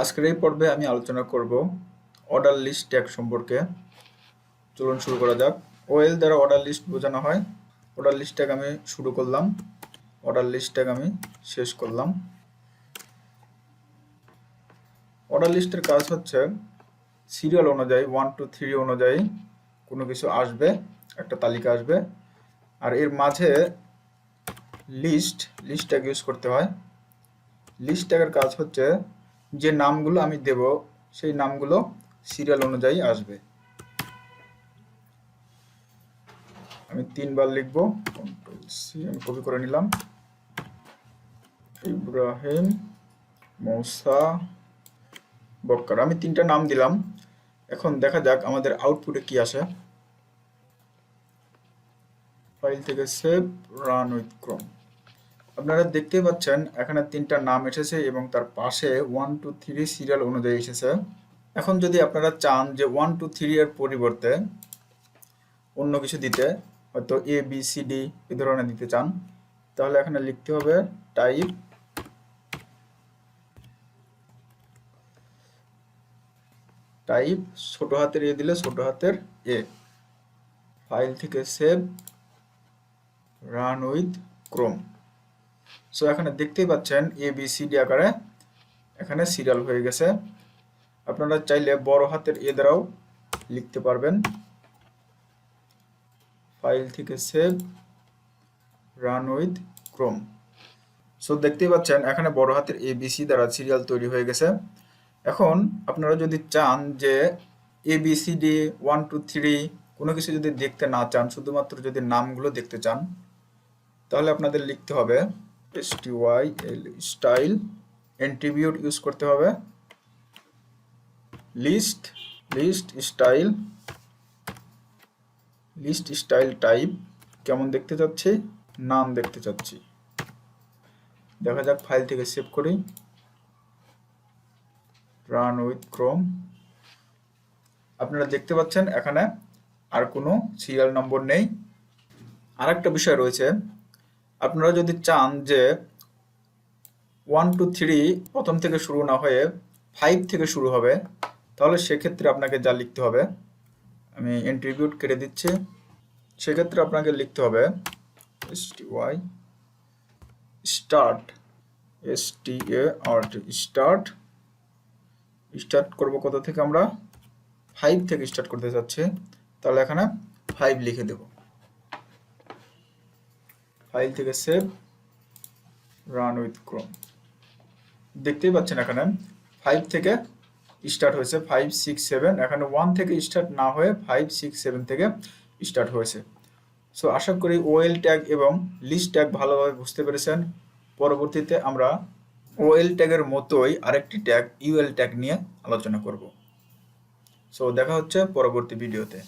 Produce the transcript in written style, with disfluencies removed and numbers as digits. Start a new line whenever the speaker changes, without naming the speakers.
আজকের এই পর্বে আমি আলোচনা করব অর্ডার লিস্ট ট্যাগ সম্পর্কে। চলুন শুরু করা যাক। ওএল দ্বারা অর্ডার লিস্ট বোঝানো হয়। অর্ডার লিস্ট ট্যাগ আমি শুরু করলাম, অর্ডার লিস্ট ট্যাগ আমি শেষ করলাম। অর্ডার লিস্টের কাজ হচ্ছে সিরিয়াল অনুযায়ী 1 2 3 অনুযায়ী কোনো কিছু আসবে, একটা তালিকা আসবে, আর এর মাঝে লিস্ট ট্যাগ ইউজ করতে হয়। লিস্ট ট্যাগের কাজ হচ্ছে যে নামগুলো আমি দেব সেই নামগুলো সিরিয়াল অনুযায়ী আসবে। আমি 3 বার লিখব, কন্ট্রোল সি, আমি কপি করে নিলাম। ইব্রাহিম, মৌসা, বক্কার, আমি 3টা নাম দিলাম। এখন দেখা যাক আমাদের আউটপুটে কি আসে। ফাইল থেকে সেভ, রান উইথ ক্রোম। আপনারা দেখতেই পাচ্ছেন এখানে 3টা নাম এসেছে এবং তার পাশে 1 2 3 সিরিয়াল অনুযায়ী এসেছে। এখন যদি আপনারা চান যে 1 2 3 এর পরিবর্তে অন্য কিছু দিতে, হয়তো এ বি সি ডি এই ধরনের দিতে চান, তাহলে এখানে লিখতে হবে টাইপ ছোট হাতের এ দিলে ছোট হাতের এ। ফাইল থেকে save, run with Chrome. So এখানে দেখতেই পাচ্ছেন এ বি সি ডি আকারে এখানে সিরিয়াল হয়ে গেছে। আপনারা চাইলে বড় হাতের এ দ্বারাও লিখতে পারবেন। ফাইল থেকে save, run with Chrome. So দেখতেই পাচ্ছেন এখানে বড় হাতের এ বি সি দ্বারা সিরিয়াল তৈরি হয়ে গেছে। এখন আপনারা যদি চান যে এ বি সি ডি 1 2 3 কোনো কিছু যদি দেখতে না চান, শুধুমাত্র যদি নামগুলো দেখতে চান, তাহলে আপনাদের লিখতে হবে STYL স্টাইল, অ্যাট্রিবিউট ইউজ করতে হবে, লিস্ট স্টাইল টাইপ কেমন দেখতে চাচ্ছি, নাম দেখতে চাচ্ছি। দেখা যাক, ফাইল থেকে সেভ করি, রান উইথ ক্রোম। আপনারা দেখতে পাচ্ছেন এখানে আর কোনো সিরিয়াল নম্বর নেই। আরেকটা বিষয় রয়েছে, আপনারা যদি চান যে 1 2 3 প্রথম থেকে শুরু না হয়ে 5 থেকে শুরু হবে, তাহলে সেক্ষেত্রে আপনাকে যা লিখতে হবে, আমি অ্যাট্রিবিউট কেটে দিচ্ছি, সেক্ষেত্রে আপনাকে লিখতে হবে STY স্টার্ট, স্টার্ট করব কত থেকে, আমরা 5 থেকে স্টার্ট করতে যাচ্ছি, তাহলে এখানে 5 লিখে দেব। ফাইল থেকে সেভ, রান উইথ ক্রোম। দেখতেই পাচ্ছেন এখানে 5 থেকে স্টার্ট হয়েছে, 5 6 7, এখানে 1 থেকে স্টার্ট না হয়ে 5 6 7 থেকে স্টার্ট হয়েছে। সো আশা করি ওএল ট্যাগ এবং লিস্ট ট্যাগ ভালোভাবে বুঝতে পেরেছেন। পরবর্তীতে আমরা ওএল ট্যাগের মতোই আরেকটি ট্যাগ ইউএল ট্যাগ নিয়ে আলোচনা করব। সো দেখা হচ্ছে পরবর্তী ভিডিওতে।